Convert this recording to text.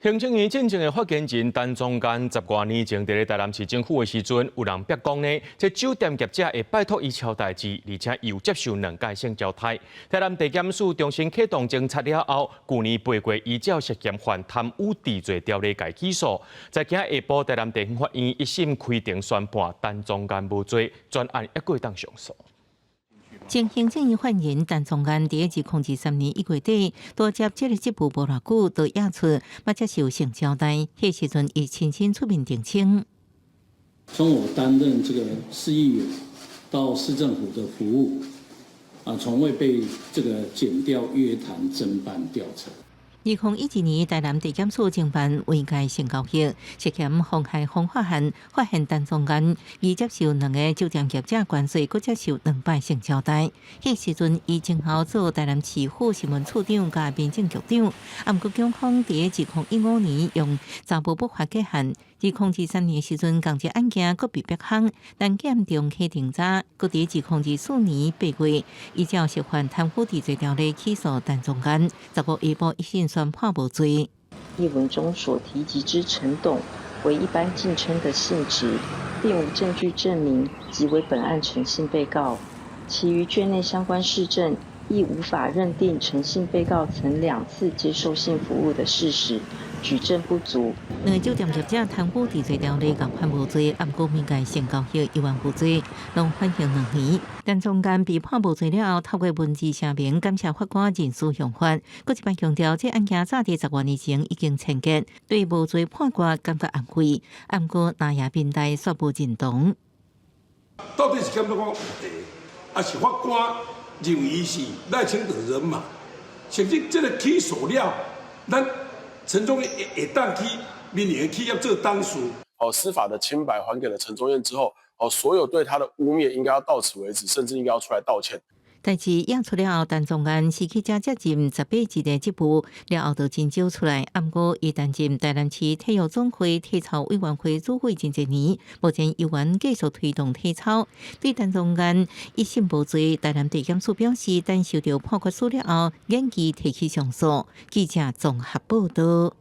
行政院进前的发言人陈宗干10多年前伫咧台南市政府的时阵，有人逼讲呢，这酒店业者会拜托伊抄代志，而且又接受2届性交代。台南地检署重新启动侦查了后，去年8月依照涉嫌犯贪污治罪条例改起诉。在今下晡，台南地方法院一审开庭宣判陈宗干无罪，专案还可以当上诉。前行政院发言人陈宗干伫2003年1月底多接这个职务无偌久，就压出要接受性交代。迄时阵，伊亲身出面澄清。从我担任这个市议员到市政府的服务，从未被这个检调约谈侦办调查。2011年，台南地检署侦办违戒性交易，涉嫌妨害风化案，发现陈宗干已接受2个酒店业者关税，佮接受2摆性交代。迄时阵，伊前后做台南市府新闻处长甲民政局长。毋过警方伫2015年用查无不法结案。2023年时阵，同一案件佮被逼항，但检重启庭查，佮伫2024年8月，依照涉犯贪污治罪条例起诉陈宗干，15下晡一审宣判无罪。译文中所提及之陈董为一般竞称的性质，并无证据证明即为本案陈姓被告，其余卷内相关事证亦无法认定陈姓被告曾2次接受性服务的事实，举证不足。2个酒店业者贪污治罪条例共判无罪，毋过民间性交易依然无罪，拢缓刑2年。陈宗干被判无罪了后，透过文字声明感谢法官认输用法，搁一摆强调这案件早伫10多年前已经签结，对无罪判决感觉安慰。毋过南亚平台煞无认同。到底是检察官还是法官认为伊是赖清德人马？甚至这个起诉了，咱陈宗彦会当去民营企业做当事。司法的清白还给了陈宗彦之后，所有对他的污蔑应该要到此为止，甚至应该要出来道歉。代志验出了后，陈宗干失去这接任18级的职务，了后就真少出来。毋过，伊担任台南市体育总会体操委员会主委真侪年，目前依然继续推动体操。对陈宗干一审无罪，台南地检署表示，等收到判决书了后，延期提起上诉。记者综合报道。